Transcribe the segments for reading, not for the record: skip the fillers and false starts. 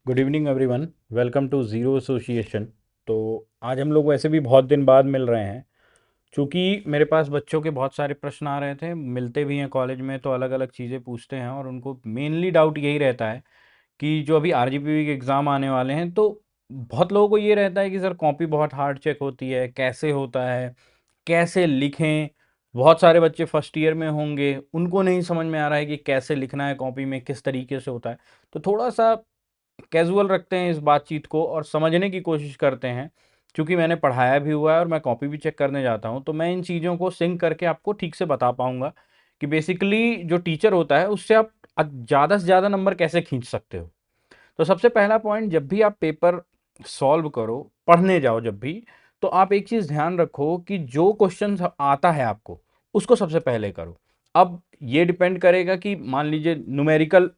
Good evening everyone. Welcome to zero association. तो आज हम लोग वैसे भी बहुत दिन बाद मिल रहे हैं, क्योंकि मेरे पास बच्चों के बहुत सारे प्रश्न आ रहे थे। मिलते भी हैं कॉलेज में तो अलग अलग चीज़ें पूछते हैं, और उनको मेनली डाउट यही रहता है कि जो अभी आरजीपीवी के एग्ज़ाम आने वाले हैं, तो बहुत लोगों को ये रहता है कि सर कॉपी बहुत हार्ड चेक होती है, कैसे होता है, कैसे लिखें। बहुत सारे बच्चे फर्स्ट ईयर में होंगे, उनको नहीं समझ में आ रहा है कि कैसे लिखना है कॉपी में, किस तरीके से होता है। तो थोड़ा सा कैजुअल रखते हैं इस बातचीत को और समझने की कोशिश करते हैं। क्योंकि मैंने पढ़ाया भी हुआ है और मैं कॉपी भी चेक करने जाता हूँ, तो मैं इन चीज़ों को सिंक करके आपको ठीक से बता पाऊंगा कि बेसिकली जो टीचर होता है उससे आप ज़्यादा से ज़्यादा नंबर कैसे खींच सकते हो। तो सबसे पहला पॉइंट, जब भी आप पेपर सॉल्व करो, पढ़ने जाओ जब भी, तो आप एक चीज़ ध्यान रखो कि जो क्वेश्चन आता है आपको उसको सबसे पहले करो। अब ये डिपेंड करेगा कि मान लीजिए न्यूमेरिकल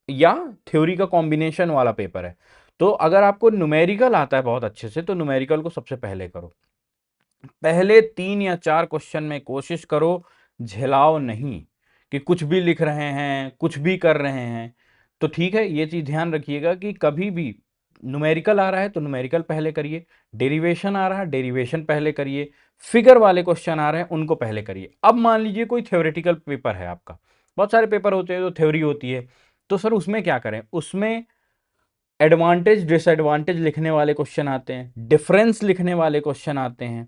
या थ्योरी का कॉम्बिनेशन वाला पेपर है, तो अगर आपको न्यूमेरिकल आता है बहुत अच्छे से तो न्यूमेरिकल को सबसे पहले करो। पहले 3 या 4 क्वेश्चन में कोशिश करो, झेलाओ नहीं कि कुछ भी लिख रहे हैं, कुछ भी कर रहे हैं। तो ठीक है, ये चीज ध्यान रखिएगा कि कभी भी न्यूमेरिकल आ रहा है तो न्यूमेरिकल पहले करिए, डेरिवेशन आ रहा है डेरिवेशन पहले करिए, फिगर वाले क्वेश्चन आ रहे हैं उनको पहले करिए। अब मान लीजिए कोई थ्योरेटिकल पेपर है आपका, बहुत सारे पेपर होते हैं तो थ्योरी होती है, तो सर उसमें क्या करें? उसमें एडवांटेज डिसएडवांटेज लिखने वाले क्वेश्चन आते हैं, डिफरेंस लिखने वाले क्वेश्चन आते हैं।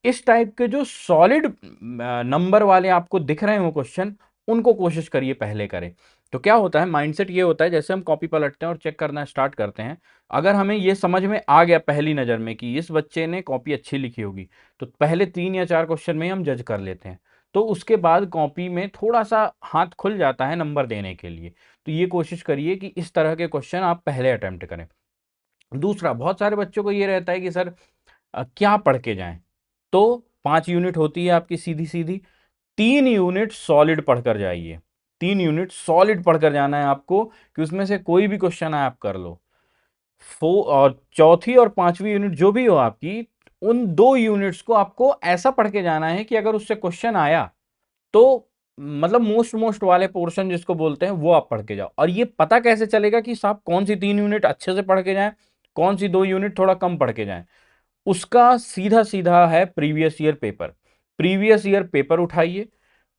इस टाइप के जो सॉलिड नंबर वाले आपको दिख रहे हो क्वेश्चन, उनको कोशिश करिए पहले करें। तो क्या होता है, माइंडसेट ये होता है, जैसे हम कॉपी पलटते हैं और चेक करना स्टार्ट करते हैं, अगर हमें ये समझ में आ गया पहली नज़र में कि इस बच्चे ने कॉपी अच्छी लिखी होगी, तो पहले 3 या 4 क्वेश्चन में ही हम जज कर लेते हैं। तो उसके बाद कॉपी में थोड़ा सा हाथ खुल जाता है नंबर देने के लिए। तो ये कोशिश करिए कि इस तरह के क्वेश्चन आप पहले अटेम्प्ट करें। दूसरा, बहुत सारे बच्चों को ये रहता है कि सर क्या पढ़ के जाएं? तो 5 यूनिट होती है आपकी सीधी सीधी, 3 यूनिट सॉलिड पढ़कर जाइए। 3 यूनिट सॉलिड पढ़कर जाना है आपको कि उसमें से कोई भी क्वेश्चन है आप कर लो। और चौथी और 5वीं यूनिट जो भी हो आपकी, उन 2 यूनिट्स को आपको ऐसा पढ़ के जाना है कि अगर उससे क्वेश्चन आया तो मतलब मोस्ट मोस्ट वाले पोर्शन जिसको बोलते हैं वो आप पढ़ के जाओ। और ये पता कैसे चलेगा कि साहब कौन सी 3 यूनिट अच्छे से पढ़ के जाएं, कौन सी 2 यूनिट थोड़ा कम पढ़ के जाएं? उसका सीधा सीधा है previous year paper. Previous year paper उठाइए,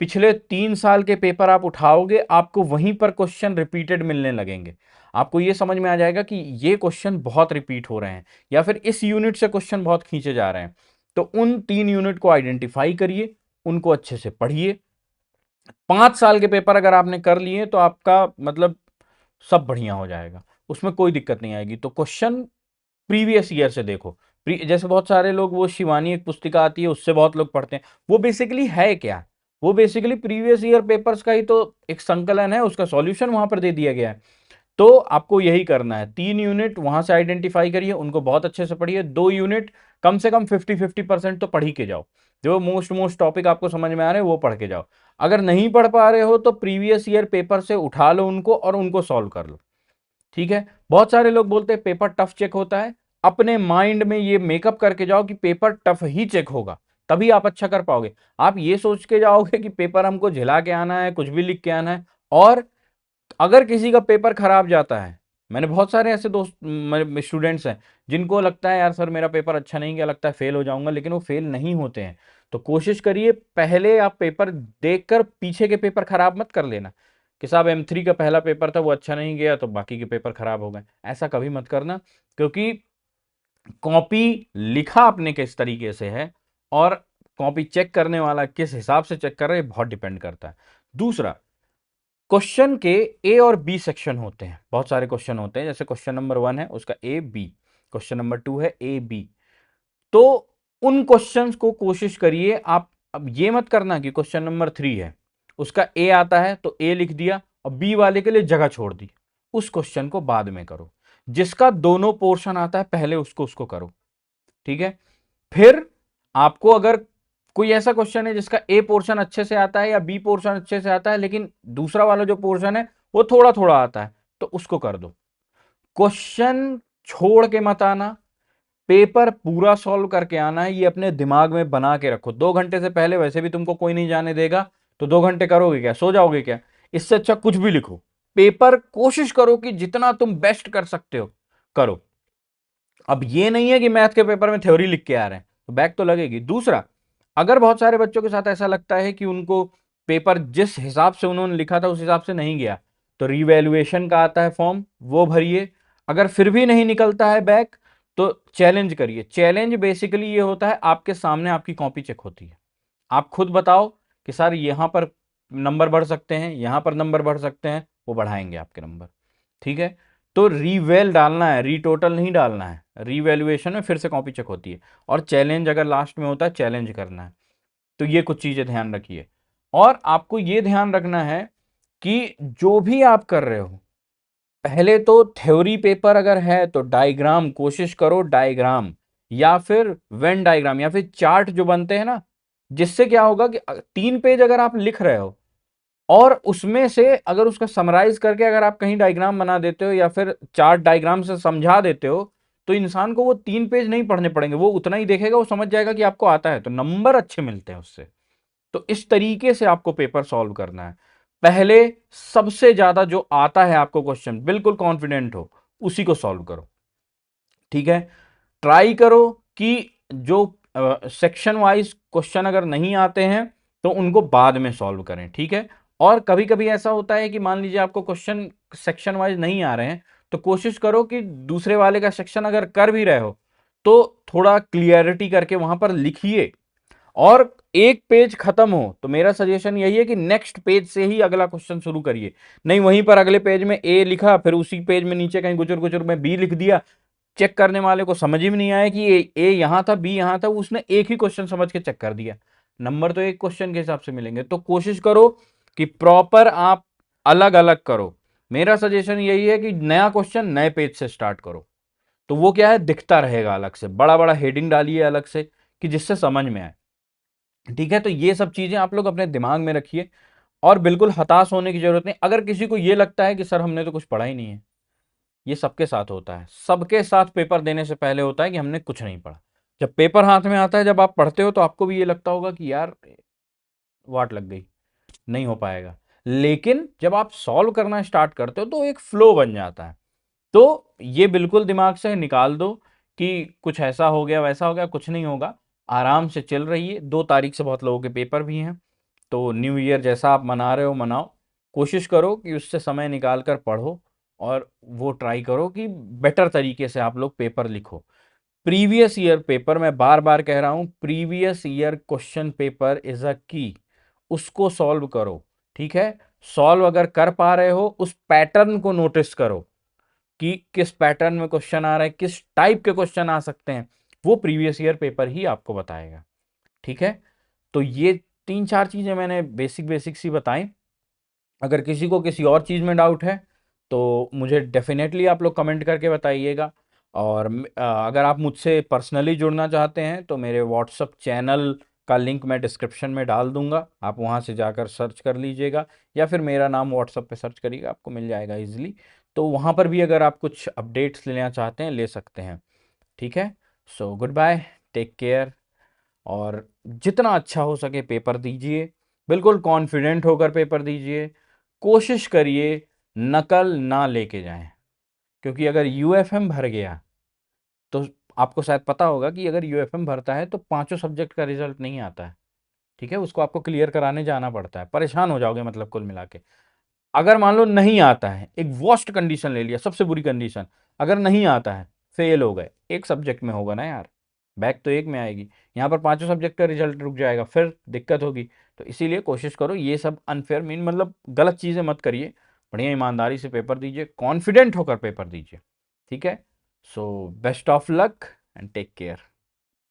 पिछले 3 साल के पेपर आप उठाओगे, आपको वहीं पर क्वेश्चन रिपीटेड मिलने लगेंगे। आपको ये समझ में आ जाएगा कि ये क्वेश्चन बहुत रिपीट हो रहे हैं, या फिर इस यूनिट से क्वेश्चन बहुत खींचे जा रहे हैं। तो उन 3 यूनिट को आइडेंटिफाई करिए, उनको अच्छे से पढ़िए। 5 साल के पेपर अगर आपने कर लिए तो आपका मतलब सब बढ़िया हो जाएगा, उसमें कोई दिक्कत नहीं आएगी। तो क्वेश्चन प्रीवियस ईयर से देखो। जैसे बहुत सारे लोग, वो शिवानी एक पुस्तिका आती है उससे बहुत लोग पढ़ते हैं, वो बेसिकली है क्या? वो बेसिकली प्रीवियस ईयर पेपर्स का ही तो एक संकलन है, उसका सॉल्यूशन वहां पर दे दिया गया है। तो आपको यही करना है, 3 यूनिट वहां से आइडेंटिफाई करिए, उनको बहुत अच्छे से पढ़िए। 2 यूनिट कम से कम 50-50% तो पढ़ ही के जाओ। जो मोस्ट मोस्ट टॉपिक आपको समझ में आ रहे हैं वो पढ़ के जाओ। अगर नहीं पढ़ पा रहे हो तो प्रीवियस ईयर पेपर से उठा लो उनको और उनको सॉल्व कर लो। ठीक है? बहुत सारे लोग बोलते हैं पेपर टफ चेक होता है। अपने माइंड में ये मेकअप करके जाओ कि पेपर टफ ही चेक होगा, तभी आप अच्छा कर पाओगे। आप ये सोच के जाओगे कि पेपर हमको झिला के आना है, कुछ भी लिख के आना है, और अगर किसी का पेपर खराब जाता है, मैंने बहुत सारे ऐसे दोस्त स्टूडेंट्स हैं जिनको लगता है यार सर मेरा पेपर अच्छा नहीं गया, लगता है फेल हो जाऊंगा, लेकिन वो फेल नहीं होते हैं। तो कोशिश करिए पहले आप पेपर देखकर पीछे के पेपर खराब मत कर लेना कि साहब M3 का पहला पेपर था वो अच्छा नहीं गया तो बाकी के पेपर खराब हो गए। ऐसा कभी मत करना, क्योंकि कॉपी लिखा आपने किस तरीके से है और कॉपी चेक करने वाला किस हिसाब से चेक कर रहा है, बहुत डिपेंड करता है। दूसरा, क्वेश्चन के ए और बी सेक्शन होते हैं, बहुत सारे क्वेश्चन होते हैं। जैसे क्वेश्चन नंबर 1 है उसका A B, क्वेश्चन नंबर 2 है A B। तो उन क्वेश्चंस को कोशिश करिए आप, अब ये मत करना कि क्वेश्चन नंबर 3 है उसका ए आता है तो ए लिख दिया और बी वाले के लिए जगह छोड़ दी। उस क्वेश्चन को बाद में करो। जिसका दोनों पोर्शन आता है पहले उसको उसको करो। ठीक है? फिर आपको अगर कोई ऐसा क्वेश्चन है जिसका ए पोर्शन अच्छे से आता है या बी पोर्शन अच्छे से आता है, लेकिन दूसरा वाला जो पोर्शन है वो थोड़ा थोड़ा आता है, तो उसको कर दो। क्वेश्चन छोड़ के मत आना, पेपर पूरा सॉल्व करके आना है, ये अपने दिमाग में बना के रखो। 2 घंटे से पहले वैसे भी तुमको कोई नहीं जाने देगा, तो 2 घंटे करोगे क्या? सो जाओगे क्या? इससे अच्छा कुछ भी लिखो। पेपर कोशिश करो कि जितना तुम बेस्ट कर सकते हो करो। अब ये नहीं है कि मैथ के पेपर में थ्योरी लिख के आ रहे हैं तो बैक तो लगेगी। दूसरा, अगर बहुत सारे बच्चों के साथ ऐसा लगता है कि उनको पेपर जिस हिसाब से उन्होंने लिखा था उस हिसाब से नहीं गया, तो रीवैल्यूएशन का आता है फॉर्म, वो भरिए। अगर फिर भी नहीं निकलता है बैक तो चैलेंज करिए। चैलेंज बेसिकली ये होता है, आपके सामने आपकी कॉपी चेक होती है, आप खुद बताओ कि सर यहां पर नंबर बढ़ सकते हैं, यहां पर नंबर बढ़ सकते हैं, वो बढ़ाएंगे आपके नंबर। ठीक है, तो रीवेल डालना है, रीटोटल नहीं डालना है। रीवैल्यूएशन में फिर से कॉपी चेक होती है, और चैलेंज अगर लास्ट में होता है, चैलेंज करना है। तो ये कुछ चीजें ध्यान रखिए। और आपको ये ध्यान रखना है कि जो भी आप कर रहे हो, पहले तो थ्योरी पेपर अगर है तो डायग्राम कोशिश करो, डायग्राम या फिर वेन डायग्राम या फिर चार्ट जो बनते हैं ना, जिससे क्या होगा कि 3 पेज अगर आप लिख रहे हो और उसमें से अगर उसका समराइज करके अगर आप कहीं डायग्राम बना देते हो या फिर चार्ट डायग्राम से समझा देते हो, तो इंसान को वो 3 पेज नहीं पढ़ने पड़ेंगे, वो उतना ही देखेगा, वो समझ जाएगा कि आपको आता है, तो नंबर अच्छे मिलते हैं उससे। तो इस तरीके से आपको पेपर सॉल्व करना है। पहले सबसे ज्यादा जो आता है आपको क्वेश्चन, बिल्कुल कॉन्फिडेंट हो, उसी को सॉल्व करो। ठीक है, ट्राई करो कि जो सेक्शन वाइज क्वेश्चन अगर नहीं आते हैं तो उनको बाद में सॉल्व करें। ठीक है, और कभी कभी ऐसा होता है कि मान लीजिए आपको क्वेश्चन सेक्शन वाइज नहीं आ रहे हैं, तो कोशिश करो कि दूसरे वाले का सेक्शन अगर कर भी रहे हो तो थोड़ा क्लियरिटी करके वहां पर लिखिए। और एक पेज खत्म हो तो मेरा सजेशन यही है कि नेक्स्ट पेज से ही अगला क्वेश्चन शुरू करिए। नहीं वहीं पर अगले पेज में ए लिखा, फिर उसी पेज में नीचे कहीं गुजर गुजर में बी लिख दिया, चेक करने वाले को समझ ही नहीं आया कि ए यहां था, बी यहां था, उसने एक ही क्वेश्चन समझ के चेक कर दिया। नंबर तो एक क्वेश्चन के हिसाब से मिलेंगे। तो कोशिश करो कि प्रॉपर आप अलग अलग करो। मेरा सजेशन यही है कि नया क्वेश्चन नए पेज से स्टार्ट करो, तो वो क्या है, दिखता रहेगा अलग से, बड़ा बड़ा हेडिंग डालिए अलग से कि जिससे समझ में आए। ठीक है, तो ये सब चीजें आप लोग अपने दिमाग में रखिए, और बिल्कुल हताश होने की जरूरत नहीं। अगर किसी को ये लगता है कि सर हमने तो कुछ पढ़ा ही नहीं है, ये सबके साथ होता है, सबके साथ पेपर देने से पहले होता है कि हमने कुछ नहीं पढ़ा। जब पेपर हाथ में आता है, जब आप पढ़ते हो, तो आपको भी ये लगता होगा कि यार वाट लग गई, नहीं हो पाएगा। लेकिन जब आप सॉल्व करना स्टार्ट करते हो तो एक फ्लो बन जाता है। तो ये बिल्कुल दिमाग से निकाल दो कि कुछ ऐसा हो गया वैसा हो गया, कुछ नहीं होगा। आराम से चल रही है। 2 तारीख से बहुत लोगों के पेपर भी हैं, तो न्यू ईयर जैसा आप मना रहे हो मनाओ। कोशिश करो कि उससे समय निकाल कर पढ़ो, और वो ट्राई करो कि बेटर तरीके से आप लोग पेपर लिखो। प्रीवियस ईयर पेपर, मैं बार बार कह रहा हूं, previous year question paper is a की, उसको सॉल्व करो। ठीक है, सॉल्व अगर कर पा रहे हो, उस पैटर्न को नोटिस करो कि किस पैटर्न में क्वेश्चन आ रहा है, किस टाइप के क्वेश्चन आ सकते हैं, वो प्रीवियस ईयर पेपर ही आपको बताएगा। ठीक है, तो ये 3-4 चीजें मैंने बेसिक बेसिक सी बताई। अगर किसी को किसी और चीज में डाउट है तो मुझे डेफिनेटली आप लोग कमेंट करके बताइएगा। और अगर आप मुझसे पर्सनली जुड़ना चाहते हैं तो मेरे व्हाट्सअप चैनल का लिंक मैं डिस्क्रिप्शन में डाल दूंगा, आप वहां से जाकर सर्च कर लीजिएगा, या फिर मेरा नाम व्हाट्सअप पे सर्च करिएगा, आपको मिल जाएगा इजीली। तो वहां पर भी अगर आप कुछ अपडेट्स लेना चाहते हैं ले सकते हैं। ठीक है, so goodbye, take care, और जितना अच्छा हो सके पेपर दीजिए, बिल्कुल कॉन्फिडेंट होकर पेपर दीजिए। कोशिश करिए नकल ना लेके जाएं, क्योंकि अगर यूएफएम भर गया तो आपको शायद पता होगा कि अगर यूएफएम भरता है तो पांचों सब्जेक्ट का रिजल्ट नहीं आता है। ठीक है, उसको आपको क्लियर कराने जाना पड़ता है, परेशान हो जाओगे मतलब कुल मिला के। अगर मान लो नहीं आता है, एक वर्स्ट कंडीशन ले लिया, सबसे बुरी कंडीशन, अगर नहीं आता है, फेल हो गए, एक सब्जेक्ट में होगा ना यार, बैक तो एक में आएगी, यहाँ पर पांचों सब्जेक्ट का रिजल्ट रुक जाएगा, फिर दिक्कत होगी। तो इसीलिए कोशिश करो ये सब अनफेयर मीन मतलब गलत चीजें मत करिए, बढ़िया ईमानदारी से पेपर दीजिए, कॉन्फिडेंट होकर पेपर दीजिए। ठीक है, so best of luck and take care.